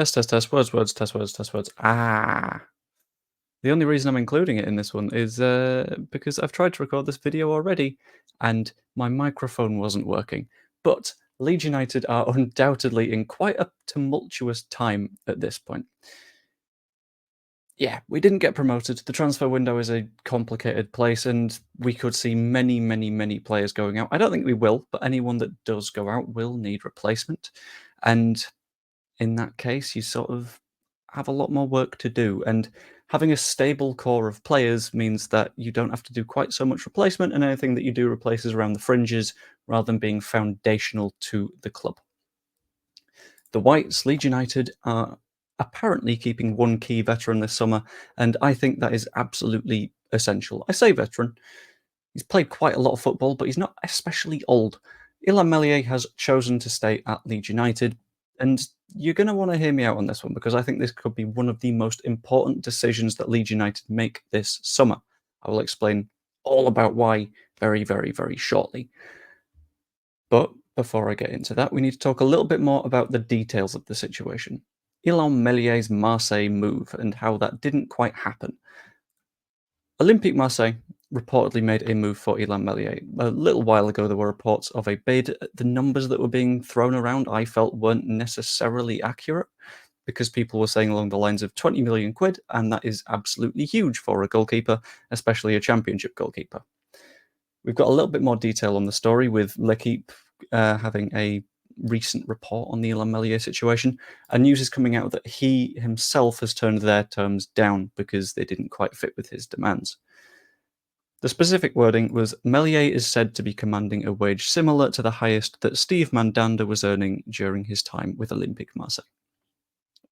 Test, words, test words, test words. Ah. The only reason I'm including it in this one is because I've tried to record this video already and my microphone wasn't working. But Leeds United are undoubtedly in quite a tumultuous time at this point. Yeah, we didn't get promoted. The transfer window is a complicated place and we could see many, many, many players going out. I don't think we will, but anyone that does go out will need replacement. And in that case, you sort of have a lot more work to do. And having a stable core of players means that you don't have to do quite so much replacement, and anything that you do replaces around the fringes rather than being foundational to the club. The Whites, Leeds United, are apparently keeping one key veteran this summer, and I think that is absolutely essential. I say veteran. He's played quite a lot of football, but he's not especially old. Illan Meslier has chosen to stay at Leeds United, and you're going to want to hear me out on this one because I think this could be one of the most important decisions that Leeds United make this summer. I will explain all about why very, very, very shortly. But before I get into that, we need to talk a little bit more about the details of the situation. Illan Mellier's Marseille move and how that didn't quite happen. Olympique Marseille reportedly made a move for Illan Meslier. A little while ago, there were reports of a bid. The numbers that were being thrown around, I felt, weren't necessarily accurate because people were saying along the lines of 20 million quid, and that is absolutely huge for a goalkeeper, especially a championship goalkeeper. We've got a little bit more detail on the story with L'Equipe having a recent report on the Illan Meslier situation, and news is coming out that he himself has turned their terms down because they didn't quite fit with his demands. The specific wording was Mellier is said to be commanding a wage similar to the highest that Steve Mandanda was earning during his time with Olympique Marseille.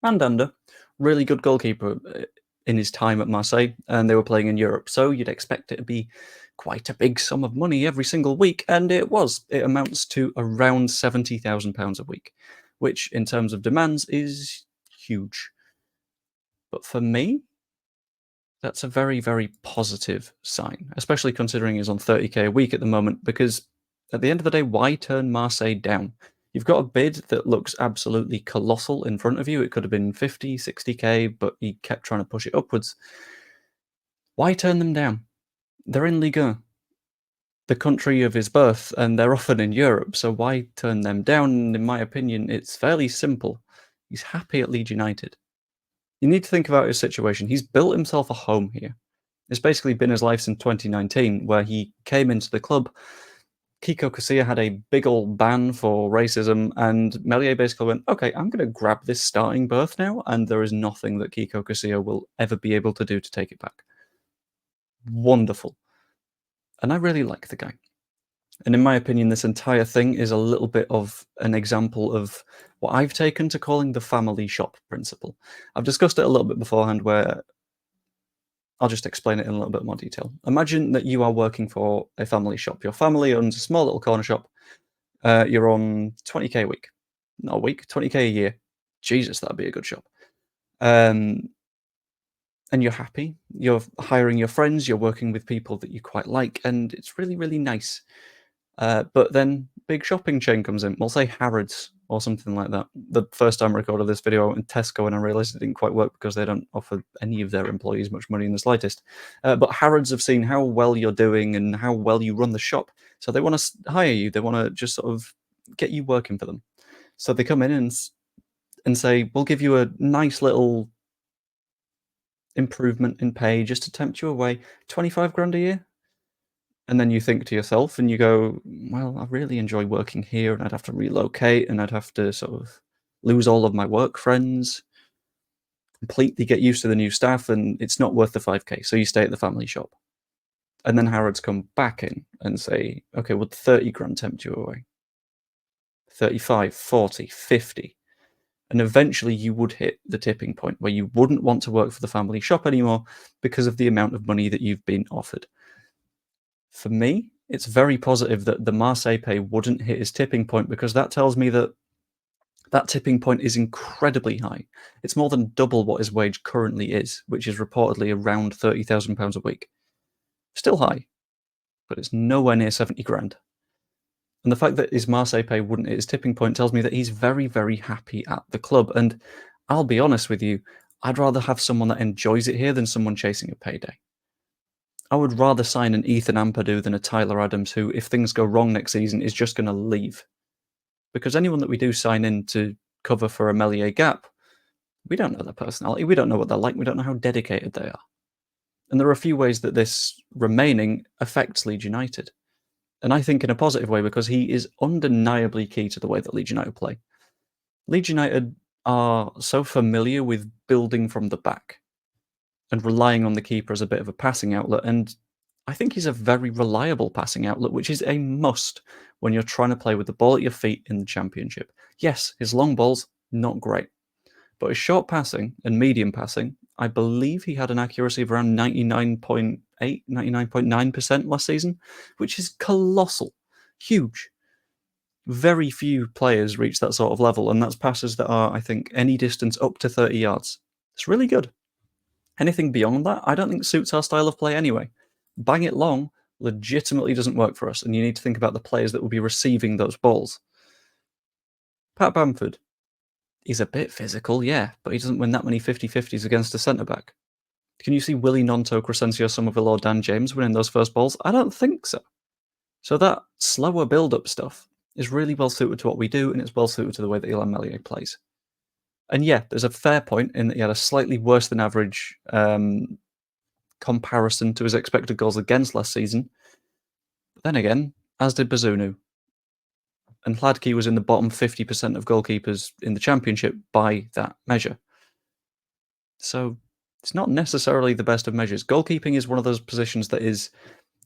Mandanda, really good goalkeeper in his time at Marseille, and they were playing in Europe, so you'd expect it to be quite a big sum of money every single week, and it was. It amounts to around £70,000 a week, which in terms of demands is huge. But for me, that's a very, very positive sign, especially considering he's on 30k a week at the moment, because at the end of the day, why turn Marseille down? You've got a bid that looks absolutely colossal in front of you. It could have been 50, 60k, but he kept trying to push it upwards. Why turn them down? They're in Ligue 1, the country of his birth, and they're often in Europe, so why turn them down? In my opinion, it's fairly simple. He's happy at Leeds United. You need to think about his situation. He's built himself a home here. It's basically been his life since 2019, where he came into the club. Kiko Casilla had a big old ban for racism, and Mellier basically went, okay, I'm going to grab this starting berth now, and there is nothing that Kiko Casilla will ever be able to do to take it back. Wonderful. And I really like the guy. And in my opinion, this entire thing is a little bit of an example of what I've taken to calling the family shop principle. I've discussed it a little bit beforehand, where I'll just explain it in a little bit more detail. Imagine that you are working for a family shop. Your family owns a small little corner shop. You're on 20k a week. Not a week, 20k a year. Jesus, that'd be a good shop. And you're happy. You're hiring your friends. You're working with people that you quite like. And it's really, really nice. But then big shopping chain comes in. We'll say Harrods or something like that. The first time I recorded this video, I went to Tesco and I realized it didn't quite work because they don't offer any of their employees much money in the slightest. But Harrods have seen how well you're doing and how well you run the shop. So they want to hire you. They want to just sort of get you working for them. So they come in and say, we'll give you a nice little improvement in pay just to tempt you away. 25 grand a year? And then you think to yourself and you go, well, I really enjoy working here, and I'd have to relocate and I'd have to sort of lose all of my work friends, completely get used to the new staff, and it's not worth the 5k. So you stay at the family shop. And then Harrods come back in and say, okay, would 30 grand tempt you away? 35, 40, 50. And eventually you would hit the tipping point where you wouldn't want to work for the family shop anymore because of the amount of money that you've been offered. For me, it's very positive that the Marseille pay wouldn't hit his tipping point, because that tells me that that tipping point is incredibly high. It's more than double what his wage currently is, which is reportedly around £30,000 a week. Still high, but it's nowhere near 70 grand. And the fact that his Marseille pay wouldn't hit his tipping point tells me that he's very, very happy at the club. And I'll be honest with you, I'd rather have someone that enjoys it here than someone chasing a payday. I would rather sign an Ethan Ampadu than a Tyler Adams who, if things go wrong next season, is just going to leave. Because anyone that we do sign in to cover for a Mellier gap, we don't know their personality, we don't know what they're like, we don't know how dedicated they are. And there are a few ways that this remaining affects Leeds United. And I think in a positive way, because he is undeniably key to the way that Leeds United play. Leeds United are so familiar with building from the back and relying on the keeper as a bit of a passing outlet. And I think he's a very reliable passing outlet, which is a must when you're trying to play with the ball at your feet in the Championship. Yes, his long balls, not great. But his short passing and medium passing, I believe he had an accuracy of around 99.8, 99.9% last season, which is colossal, huge. Very few players reach that sort of level, and that's passes that are, I think, any distance up to 30 yards. It's really good. Anything beyond that, I don't think suits our style of play anyway. Bang it long legitimately doesn't work for us, and you need to think about the players that will be receiving those balls. Pat Bamford, he's a bit physical, yeah, but he doesn't win that many 50-50s against a centre-back. Can you see Willie Nonto, Crescencio Somerville or Dan James winning those first balls? I don't think so. So that slower build-up stuff is really well suited to what we do, and it's well suited to the way that Illan Meslier plays. And yeah, there's a fair point in that he had a slightly worse than average comparison to his expected goals against last season. But then again, as did Bazunu. And Hladky was in the bottom 50% of goalkeepers in the Championship by that measure. So it's not necessarily the best of measures. Goalkeeping is one of those positions that is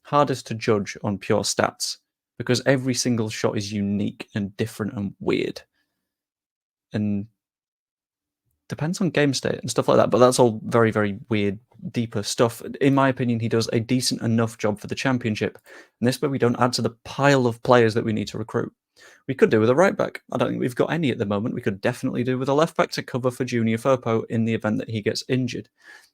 hardest to judge on pure stats because every single shot is unique and different and weird. And depends on game state and stuff like that, but that's all very, very weird, deeper stuff. In my opinion, he does a decent enough job for the Championship, and this way we don't add to the pile of players that we need to recruit. We could do with a right back. I don't think we've got any at the moment. We could definitely do with a left back to cover for Junior Firpo in the event that he gets injured.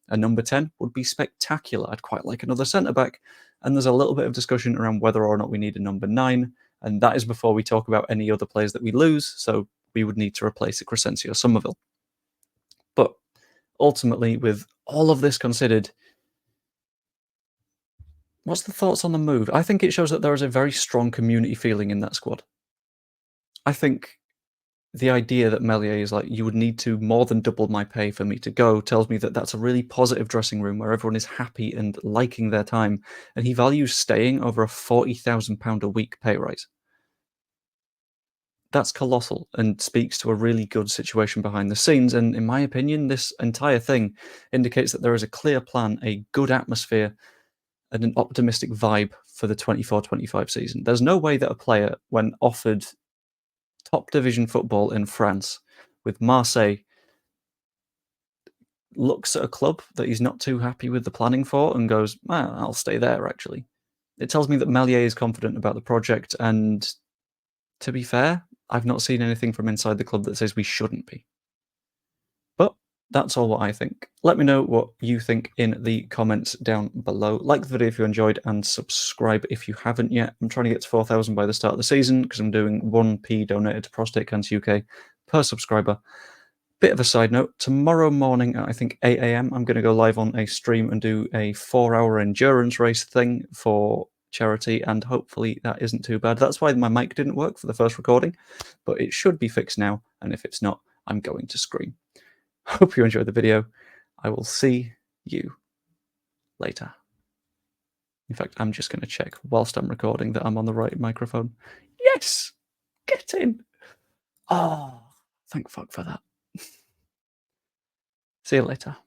A number 10 would be spectacular. I'd quite like another centre back, and there's a little bit of discussion around whether or not we need a number 9, and that is before we talk about any other players that we lose, so we would need to replace a Crescencio Somerville. But ultimately, with all of this considered, what's the thoughts on the move? I think it shows that there is a very strong community feeling in that squad. I think the idea that Mellier is like, you would need to more than double my pay for me to go, tells me that that's a really positive dressing room where everyone is happy and liking their time, and he values staying over a £40,000 a week pay rise. That's colossal and speaks to a really good situation behind the scenes. And in my opinion, this entire thing indicates that there is a clear plan, a good atmosphere, and an optimistic vibe for the 24-25 season. There's no way that a player, when offered top division football in France with Marseille, looks at a club that he's not too happy with the planning for and goes, I'll stay there, actually. It tells me that Mellier is confident about the project, and to be fair, I've not seen anything from inside the club that says we shouldn't be. But that's all what I think. Let me know what you think in the comments down below. Like the video if you enjoyed, and subscribe if you haven't yet. I'm trying to get to 4,000 by the start of the season because I'm doing 1p donated to Prostate Cancer UK per subscriber. Bit of a side note, tomorrow morning at I think 8 AM, I'm going to go live on a stream and do a 4-hour endurance race thing for charity, and hopefully that isn't too bad. That's why my mic didn't work for the first recording, but it should be fixed now, and if it's not, I'm going to scream. Hope you enjoyed the video. I will see you later. In fact, I'm just going to check whilst I'm recording that I'm on the right microphone. Yes! Get in! Oh, thank fuck for that. See you later.